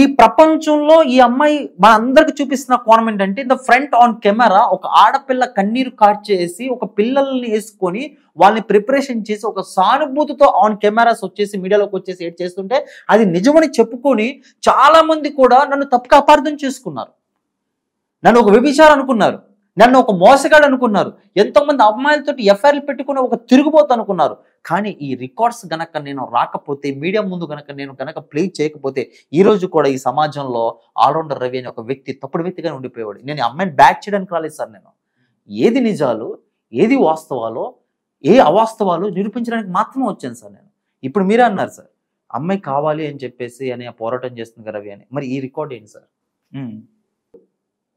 ఈ ప్రపంచంలో ఈ అమ్మాయి మన అందరికి చూపిస్తున్న కోణం ఏంటంటే, ద ఫ్రంట్ ఆన్ కెమెరా ఒక ఆడపిల్ల కన్నీరు కార్చేసి ఒక పిల్లల్ని వేసుకొని వాళ్ళని ప్రిపరేషన్ చేసి ఒక సానుభూతితో ఆన్ కెమెరాస్ వచ్చేసి మీడియాలోకి వచ్చేసి ఏడ్ చేస్తుంటే అది నిజమని చెప్పుకొని చాలా మంది కూడా నన్ను తప్పుగా అపార్థం చేసుకున్నారు, నన్ను ఒక వ్యభిచారం అనుకున్నారు, నన్ను ఒక మోసగాడు అనుకున్నారు, ఎంతోమంది అమ్మాయిలతో ఎఫ్ఐఆర్లు పెట్టుకుని ఒక తిరుగుబోతు అనుకున్నారు. కానీ ఈ రికార్డ్స్ గనక నేను రాకపోతే, మీడియా ముందు నేను ప్లే చేయకపోతే ఈ రోజు కూడా ఈ సమాజంలో ఆల్రౌండర్ రవి అనే ఒక వ్యక్తి తప్పుడు వ్యక్తిగా ఉండిపోయేవాడు. నేను ఈ అమ్మాయిని బ్యాక్ చేయడానికి రాలేదు సార్. నేను ఏది నిజాలు, ఏది వాస్తవాలో, ఏ అవాస్తవాలు నిరూపించడానికి మాత్రమే వచ్చాను సార్ నేను. ఇప్పుడు మీరే అన్నారు సార్ అమ్మాయి కావాలి అని చెప్పేసి అని పోరాటం చేస్తుంది రవి అని. మరి ఈ రికార్డ్ ఏంటి సార్?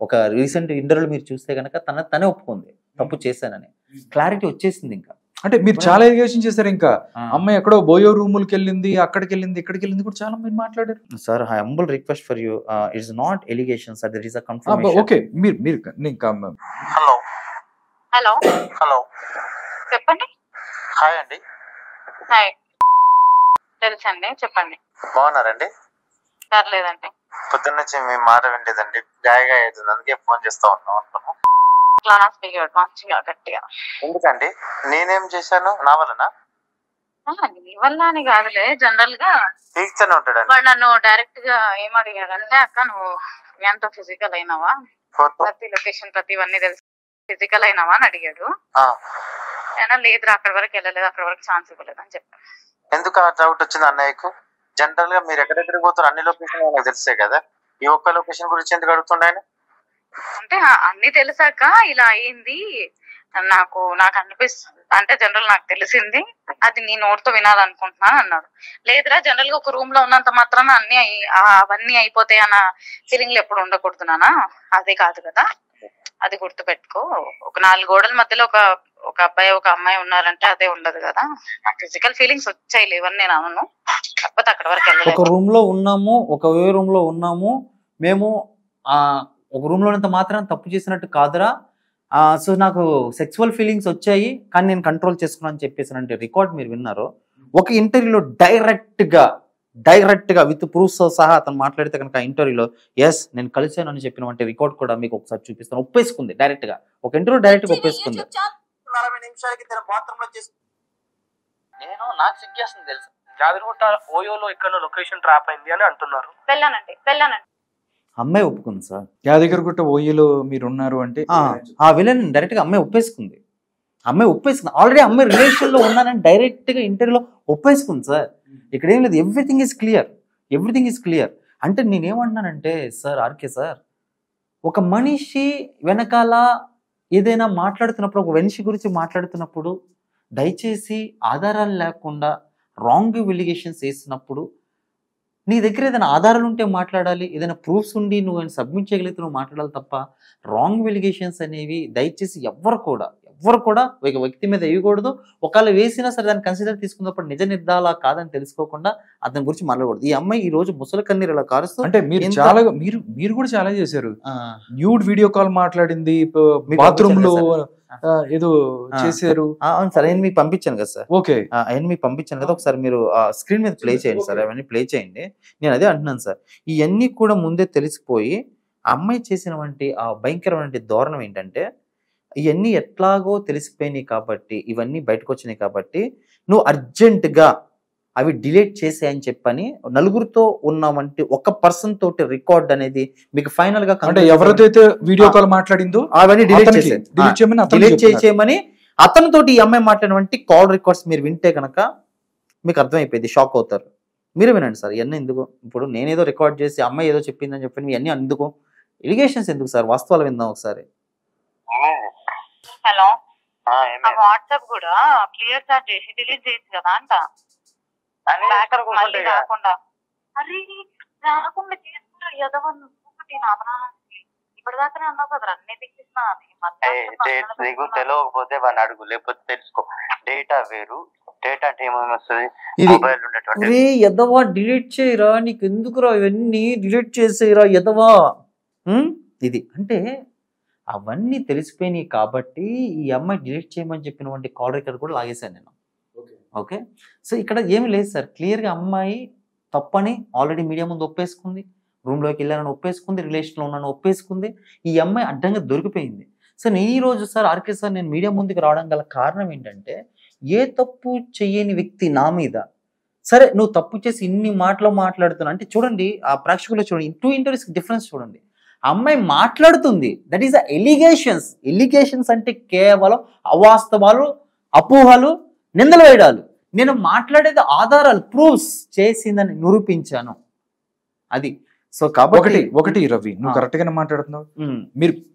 ఒక రీసెంట్ ఇంటర్వ్యూలో మీరు చూస్తే కనుక తనే ఒప్పుకుంది తప్పు చేశానని, క్లారిటీ వచ్చేసింది. ఇంకా అంటే మీరు చాలా ఎలిగేషన్ చేశారు. ఇంకా అమ్మాయి ఎక్కడో బోయో రూములకి వెళ్ళింది, అక్కడికి వెళ్ళింది, ఇక్కడికి వెళ్ళింది కూడా చాలా మీరు మాట్లాడారు sir. I humble request for you, it's not allegation sir, that is a confirmation. Okay మీరు ఇంకా హలో హలో హలో చెప్పండి. హాయ్ అండి. హాయ్, తెలుసండి, చెప్పండి. బాగున్నారండి? పర్లేదండి. పొద్దున్న నుంచి మీ మాట వినలేదండి, గాయగా అవుతుంది, అందుకే ఫోన్ చేస్తా ఉన్నాం అనుకున్నా. క్లాస్ బిగాడు మంచిగా గట్టిగా. ఎందుకండి? నేనేం చేశాను నా వలన? నీ వల్ల అని కాదులే, జనరల్ గా తీర్చనే ఉంటాడండి. వాడు నన్ను డైరెక్ట్ గా ఏం అడిగాడంటే, అక్క నువ్వు ఎంతో ఫిజికల్ అయినావా, ప్రతి లొకేషన్ ప్రతి ఇవన్నీ తెలుసు, ఫిజికల్ అయినావా అని అడిగాడు. అయినా లేదురా అక్కడి వరకు వెళ్ళలేదు, అక్కడి వరకు ఛాన్స్ ఇవ్వలేదు అని చెప్పాను. ఎందుకు ఆ డౌట్ వచ్చింది అన్నయ్యకు? జనరల్ గా మీరు ఎక్కడెక్కడికి పోతారు అన్ని లొకేషన్ నాకు తెలిసే కదా, ఈ ఒక్క లొకేషన్ గురించి ఎందుకు అడుగుతుండే ఆయన? అంటే అన్ని తెలిసాక ఇలా అయింది నాకు అనిపిస్తుంది, అంటే జనరల్ నాకు తెలిసింది, అది నీ నోటితో వినాలనుకుంటున్నాను అన్నాడు. లేదురా జనరల్ గా ఒక రూమ్ లో ఉన్నంత మాత్రాన అవన్నీ అయిపోతాయి అన్న ఫీలింగ్లు ఎప్పుడు ఉండకూడదునా, అదే కాదు కదా, అది గుర్తు పెట్టుకో. ఒక 4 గోడల మధ్యలో ఒక అబ్బాయి ఒక అమ్మాయి ఉన్నారంటే అదే ఉండదు కదా. నాకు ఫిజికల్ ఫీలింగ్స్ వచ్చాయి లేవని నేను అనను, కాకపోతే అక్కడ వరకు వెళ్ళలేదు. ఒక రూమ్ లో ఉన్నాము, ఒక వే రూమ్ లో ఉన్నాము మేము, ఒక రూమ్ లో ఉన్నంత మాత్రం తప్పు చేసినట్టు కాదురా. సో నాకు సెక్సువల్ ఫీలింగ్స్ వచ్చాయి కానీ నేను కంట్రోల్ చేసుకున్నాను అని చెప్పేసి రికార్డ్ మీరు విన్నారు. ఒక ఇంటర్వ్యూలో డైరెక్ట్ గా విత్ ప్రూఫ్స్ సహా అతను మాట్లాడితే కనుక ఇంటర్వ్యూలో ఎస్ నేను కలిసాను అని చెప్పిన రికార్డ్ కూడా మీకు ఒకసారి చూపిస్తాను. ఒప్పేసుకుంది డైరెక్ట్ గా, ఒక ఇంటర్వ్యూ డైరెక్ట్ గా ఒప్పేసుకుంది. 40 నిమిషాలకి తన బాత్రూమ్ లో చేసి నేను నాకు సిగ్గేస్తుంది తెలుసు. జాదర్గుట్ట ఓయోలో ఎక్కడో లొకేషన్ ట్రాప్ అయింది అని అంటున్నారు. వెళ్ళానండి. అమ్మాయి ఒప్పుకుంది సార్. యాదగిరిగుట్ట ఓయిలో మీరు ఉన్నారు అంటే ఆ విలన్ డైరెక్ట్ గా అమ్మాయి ఒప్పేసుకుంది. ఆల్రెడీ అమ్మాయి రిలేషన్ లో ఉన్నానని డైరెక్ట్ గా ఇంటర్వ్యూలో ఒప్పేసుకుంది సార్. ఇక్కడ ఏం లేదు, ఎవ్రీథింగ్ ఈజ్ క్లియర్. అంటే నేనేమంటున్నానంటే సార్, ఆర్కే సార్, ఒక మనిషి వెనకాల ఏదైనా మాట్లాడుతున్నప్పుడు, ఒక మనిషి గురించి మాట్లాడుతున్నప్పుడు దయచేసి ఆధారాలు లేకుండా రాంగ్ ఎలిగేషన్స్ వేసినప్పుడు నీ దగ్గర ఏదైనా ఆధారాలు ఉంటే మాట్లాడాలి, ఏదైనా ప్రూఫ్స్ ఉండి నువ్వు సబ్మిట్ చేయగలిగితే నువ్వు మాట్లాడాలి తప్ప రాంగ్ ఎలిగేషన్స్ అనేవి దయచేసి ఎవ్వరు కూడా ఒక వ్యక్తి మీద వేయకూడదు. ఒకవేళ వేసినా సరే దాన్ని కన్సిడర్ తీసుకున్నప్పుడు నిజ నిర్ధాలా కాదని తెలుసుకోకుండా అతని గురించి మాట్లాడకూడదు. ఈ అమ్మాయి ఈ రోజు ముసలి కన్నీరు ఇలా కారుస్తూ, అంటే మీరు కూడా చాలా చేశారు. న్యూడ్ వీడియో కాల్ మాట్లాడింది, బాత్రూమ్ లో ఏదో చేశారు. అవును సార్, ఆయన మీకు పంపించాను కదా సార్. ఓకే, ఆయన మీకు పంపించాను కదా, ఒకసారి మీరు స్క్రీన్ మీద ప్లే చేయండి సార్, అవన్నీ ప్లే చేయండి. నేను అదే అంటున్నాను సార్, ఇవన్నీ కూడా ముందే తెలిసిపోయి ఆ అమ్మాయి చేసినటువంటి ఆ భయంకరమైన ధోరణం ఏంటంటే, ఇవన్నీ ఎట్లాగో తెలిసిపోయినాయి కాబట్టి, ఇవన్నీ బయటకు వచ్చినాయి కాబట్టి నువ్వు అర్జెంటుగా అవి డిలీట్ చేసాయని చెప్పని నలుగురితో ఉన్నామంటే ఒక పర్సన్ తోటి రికార్డ్ అనేది మీకు ఫైనల్ గా ఎవరైతే వీడియో కాల్ మాట్లాడిందో అవన్నీ డిలీట్ చేసేయమని అతనితోటి ఈ అమ్మాయి మాట్లాడినటువంటి కాల్ రికార్డ్స్ మీరు వింటే కనుక మీకు అర్థమైపోయింది, షాక్ అవుతారు. మీరే వినండి సార్, ఇవన్నీ ఎందుకు. ఇప్పుడు నేనేదో రికార్డ్ చేసి అమ్మాయి ఏదో చెప్పిందని చెప్పి ఇవన్నీ ఎందుకు, ఎలిగేషన్స్ ఎందుకు సార్, వాస్తవాలు విందాం ఒకసారి. హలో, వాట్సాప్ కూడా క్లియర్ చాట్ చేసి డిలీట్ చేయొచ్చు కదా అంట, మళ్ళీ రాకుండా. అరే రాకుండా చేసుకుంటా ఎదవను ఇప్పటిదాకా అన్నావు కదా అన్ని తెలియకపోతే వాడిని అడుగు, లేకపోతే తెలుసుకో. డేటా వేరు, డేటా అంటే ఏమేమి వస్తుంది ఇది మొబైల్ ఉండేటువంటి రే ఎదవా డిలీట్ చేయరా, నీకు ఎందుకురా ఇవన్నీ, డిలీట్ చేసేయరా ఎదవా. ఇది అంటే అవన్నీ తెలిసిపోయినాయి కాబట్టి ఈ అమ్మాయి డిలీట్ చేయమని చెప్పినటువంటి కాల్ రికార్డ్ కూడా లాగేశాను నేను. ఓకే, సో ఇక్కడ ఏమి లేదు సార్, క్లియర్గా అమ్మాయి తప్పని ఆల్రెడీ మీడియా ముందు ఒప్పేసుకుంది, రూమ్లోకి వెళ్ళానని ఒప్పేసుకుంది, రిలేషన్లో ఉన్నాను ఒప్పేసుకుంది. ఈ అమ్మాయి అడ్డంగా దొరికిపోయింది. సో నేను ఈ రోజు సార్ ఆర్కే సార్ నేను మీడియా ముందుకు రావడం గల కారణం ఏంటంటే, ఏ తప్పు చెయ్యని వ్యక్తి నా మీద, సరే నువ్వు తప్పు చేసి ఇన్ని మాటలు మాట్లాడుతున్నా అంటే చూడండి, ఆ ప్రేక్షకులు చూడండి, 2 ఇంటర్వ్యూస్ డిఫరెన్స్ చూడండి. అమ్మాయి మాట్లాడుతుంది, దట్ ఈస్ ఎలిగేషన్స్. ఎలిగేషన్స్ అంటే కేవలం అవాస్తవాలు, అపోహలు, నిందలు వేయడాలు. నేను మాట్లాడేది ఆధారాలు, ప్రూఫ్స్, చేసిందని నిరూపించాను. అది సో కాబట్టి ఒకటి రవి, నువ్వు కరెక్ట్ గానే మాట్లాడుతున్నావు.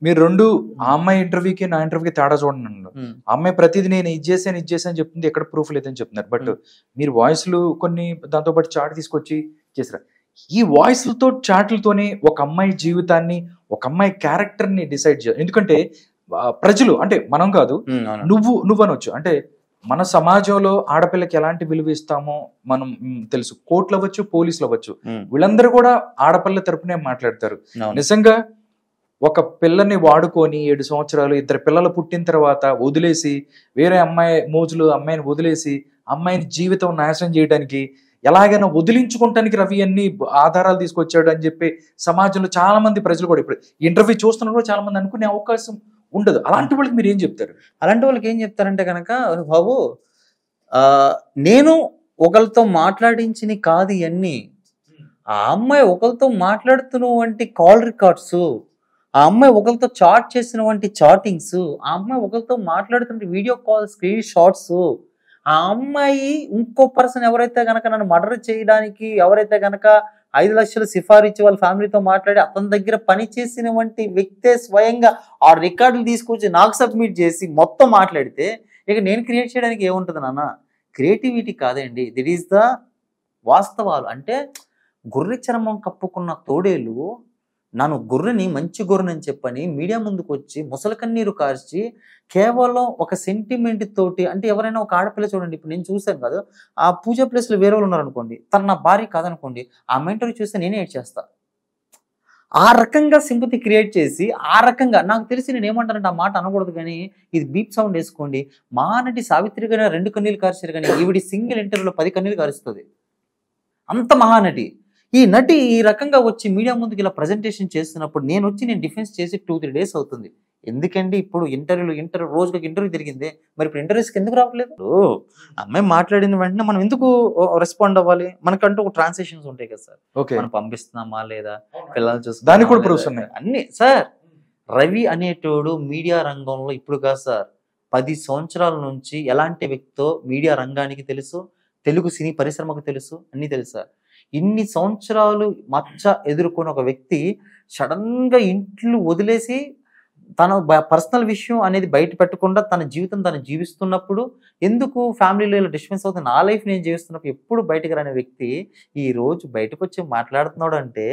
మీరు రెండు ఆ అమ్మాయి ఇంటర్వ్యూకి నా ఇంటర్వ్యూకి తేడా చూడండి. ఆ అమ్మాయి ప్రతిదీ నేను ఇది చేశాను చెప్తుంది, ఎక్కడ ప్రూఫ్ లేదని చెప్తున్నారు. బట్ మీరు వాయిస్లు కొన్ని దాంతో పాటు చాట్ తీసుకొచ్చి చేసారు. ఈ వాయిస్లతో చాట్లతోనే ఒక అమ్మాయి జీవితాన్ని, ఒక అమ్మాయి క్యారెక్టర్ ని డిసైడ్ చేయాలి. ఎందుకంటే ప్రజలు అంటే మనం కాదు, నువ్వు అనొచ్చు. అంటే మన సమాజంలో ఆడపిల్లకి ఎలాంటి విలువ ఇస్తామో మనం తెలుసు. కోర్టులు అవ్వచ్చు, పోలీసులు అవ్వచ్చు, వీళ్ళందరూ కూడా ఆడపిల్ల తరపునే మాట్లాడతారు. నిజంగా ఒక పిల్లని వాడుకొని 7 సంవత్సరాలు 2 పిల్లలు పుట్టిన తర్వాత వదిలేసి వేరే అమ్మాయి మోజులు అమ్మాయిని వదిలేసి అమ్మాయిని జీవితం నాశనం చేయడానికి ఎలాగైనా వదిలించుకోవటానికి రవి అన్ని ఆధారాలు తీసుకొచ్చాడు అని చెప్పి సమాజంలో చాలా మంది ప్రజలు కూడా ఇప్పుడు ఇంటర్వ్యూ చూస్తున్నప్పుడు చాలా మంది అనుకునే అవకాశం ఉండదు. అలాంటి వాళ్ళకి మీరు ఏం చెప్తారు? అలాంటి వాళ్ళకి ఏం చెప్తారంటే కనుక, బాబు నేను ఒకరితో మాట్లాడించిన కాదు ఇవన్నీ, ఆ అమ్మాయి ఒకరితో మాట్లాడుతున్న వంటి కాల్ రికార్డ్స్, ఆ అమ్మాయి ఒకరితో చాట్ చేసిన వంటి చాటింగ్స్, ఆ అమ్మాయి ఒకరితో మాట్లాడుతున్న వీడియో కాల్ స్క్రీన్ షాట్స్, ఆ అమ్మాయి ఇంకో పర్సన్ ఎవరైతే కనుక నన్ను మర్డర్ చేయడానికి ఎవరైతే కనుక 5 లక్షలు సిఫారిచ్చి వాళ్ళ ఫ్యామిలీతో మాట్లాడి అతని దగ్గర పని చేసిన వంటి వ్యక్తే స్వయంగా ఆ రికార్డులు తీసుకొచ్చి నాకు సబ్మిట్ చేసి మొత్తం మాట్లాడితే ఇక నేను క్రియేట్ చేయడానికి ఏముంటుంది నాన్న? క్రియేటివిటీ కాదండి, దిట్ ఈస్ ద వాస్తవాలు. అంటే గొర్రె చర్మం కప్పుకున్న తోడేలు నన్ను గొర్రెని మంచి గొర్రెని అని చెప్పని మీడియా ముందుకు వచ్చి ముసలి కన్నీరు కార్చి కేవలం ఒక సెంటిమెంట్ తోటి, అంటే ఎవరైనా ఒక ఆడపిల్ల చూడండి, ఇప్పుడు నేను చూసాను కదా, ఆ పూజా ప్లేస్లో వేరే వాళ్ళు ఉన్నారనుకోండి, తన నా భార్య కాదనుకోండి, ఆ మెంటరీ చూస్తే నేనే ఏడ్ చేస్తా. ఆ రకంగా సింపతి క్రియేట్ చేసి ఆ రకంగా నాకు తెలిసి నేను ఏమంటానంటే, ఆ మాట అనకూడదు కానీ ఇది బీప్ సౌండ్ వేసుకోండి, మహానటి సావిత్రి గారు 2 కన్నీళ్ళు కార్చారు కానీ ఈవిడి సింగిల్ ఇంటర్వ్యూలో 10 కన్నీళ్ళు కారుస్తుంది. అంత మహానటి. ఈ నటి ఈ రకంగా వచ్చి మీడియా ముందుకు ఇలా ప్రజెంటేషన్ చేస్తున్నప్పుడు నేను డిఫెన్స్ చేసి 2-3 డేస్ అవుతుంది. ఎందుకండి ఇప్పుడు ఇంటర్వ్యూ రోజుకి ఇంటర్వ్యూ తిరిగింది, మరి ఇప్పుడు ఇంటర్వ్యూస్కి ఎందుకు రావట్లేదు? అమ్మాయి మాట్లాడిన వెంటనే మనం ఎందుకు రెస్పాండ్ అవ్వాలి? మనకంటూ ఒక ట్రాన్సాక్షన్స్ ఉంటాయి కదా సార్, మనం పంపిస్తున్నామా లేదా, పిల్లలు చూసి దానికి కూడా ప్రూఫ్స్ ఉన్నాయి అన్ని. సార్ రవి అనేటోడు మీడియా రంగంలో ఇప్పుడు కాదు సార్, 10 సంవత్సరాల నుంచి ఎలాంటి వ్యక్తితో మీడియా రంగానికి తెలుసు, తెలుగు సినీ పరిశ్రమకు తెలుసు, అన్ని తెలుసు సార్. ఇన్ని సంవత్సరాలు మచ్చ ఎదుర్కొన్న ఒక వ్యక్తి సడన్ గా ఇంట్లో వదిలేసి తన పర్సనల్ విషయం అనేది బయట పెట్టకుండా తన జీవితం తను జీవిస్తున్నప్పుడు ఎందుకు ఫ్యామిలీలో ఇలా డిస్టర్బెన్స్ అవుతుంది? నా లైఫ్ నేను జీవిస్తున్నప్పుడు ఎప్పుడు బయటకు రాని వ్యక్తి ఈ రోజు బయటకు వచ్చి మాట్లాడుతున్నాడు అంటే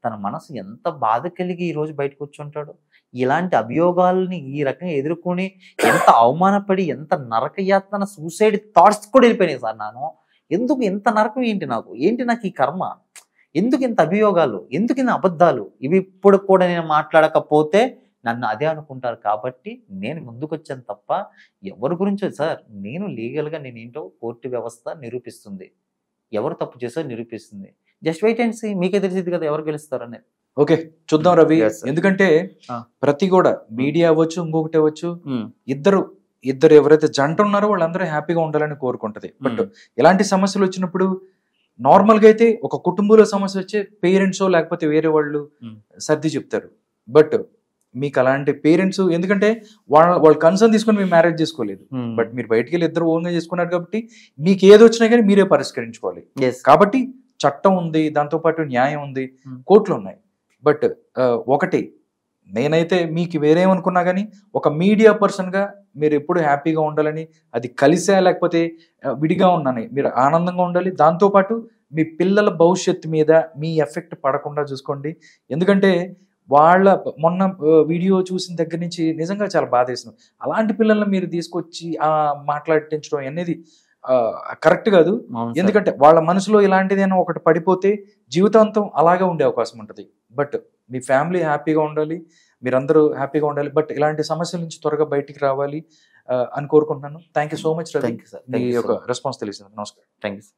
తన మనసు ఎంత బాధ కలిగి ఈ రోజు బయటకు వచ్చి ఉంటాడు. ఇలాంటి అభియోగాల్ని ఈ రకంగా ఎదుర్కొని ఎంత అవమానపడి, ఎంత నరకయాతన, సూసైడ్ థాట్స్ కూడా వెళ్ళిపోయినాయి సార్. నాను ఎందుకు ఇంత నరకం? ఏంటి నాకు ఈ కర్మ? ఎందుకు ఇంత అభియోగాలు? ఎందుకు ఇంత అబద్ధాలు? ఇవి ఇప్పుడు కూడా నేను మాట్లాడకపోతే నన్ను అదే అనుకుంటారు కాబట్టి నేను ముందుకు వచ్చాను తప్ప ఎవరి గురించో సార్. నేను లీగల్గా నేనేంటో కోర్టు వ్యవస్థ నిరూపిస్తుంది, ఎవరు తప్పు చేసో నిరూపిస్తుంది. జస్ట్ వెయిట్ అండ్ సీ, మీకే తెలిసింది కదా ఎవరు గెలుస్తారనేది. ఓకే, చూద్దాం రవి. ఎందుకంటే ప్రతి కూడా మీడియా అవ్వచ్చు, ఇంకొకటి అవ్వచ్చు, ఇద్దరు ఎవరైతే జంట ఉన్నారో వాళ్ళందరూ హ్యాపీగా ఉండాలని కోరుకుంటది. బట్ ఇలాంటి సమస్యలు వచ్చినప్పుడు నార్మల్గా అయితే ఒక కుటుంబంలో సమస్య వచ్చే పేరెంట్స్ లేకపోతే వేరే వాళ్ళు సర్ది చెప్తారు. బట్ మీకు అలాంటి పేరెంట్స్, ఎందుకంటే వాళ్ళు కన్సర్న్ తీసుకొని మీరు మ్యారేజ్ చేసుకోలేదు, బట్ మీరు బయటికి వెళ్ళి ఇద్దరు ఓన్గా చేసుకున్నారు కాబట్టి మీకు ఏది వచ్చినా కానీ మీరే పరిష్కరించుకోవాలి. కాబట్టి చట్టం ఉంది, దాంతోపాటు న్యాయం ఉంది, కోర్టులు ఉన్నాయి. బట్ ఒకటి నేనైతే మీకు వేరేమనుకున్నా కానీ ఒక మీడియా పర్సన్గా మీరు ఎప్పుడు హ్యాపీగా ఉండాలని, అది కలిసా లేకపోతే విడిగా ఉన్నాను మీరు ఆనందంగా ఉండాలి. దాంతోపాటు మీ పిల్లల భవిష్యత్తు మీద మీ ఎఫెక్ట్ పడకుండా చూసుకోండి. ఎందుకంటే వాళ్ళ మొన్న వీడియో చూసిన దగ్గర నుంచి నిజంగా చాలా బాధ వేసినాం. అలాంటి పిల్లల్ని మీరు తీసుకొచ్చి మాట్లాడించడం అనేది కరెక్ట్ కాదు. అవును సార్. ఎందుకంటే వాళ్ళ మనసులో ఇలాంటిదైనా ఒకటి పడిపోతే జీవితాంతం అలాగే ఉండే అవకాశం ఉంటుంది. బట్ మీ ఫ్యామిలీ హ్యాపీగా ఉండాలి, మీరందరూ హ్యాపీగా ఉండాలి. బట్ ఇలాంటి సమస్యల నుంచి త్వరగా బయటికి రావాలి అని కోరుకుంటున్నాను. Thank you so much Ravi, thank you sir. మీ యొక్క రెస్పాన్స్ తెలిసింది. నమస్కారం. Thank you.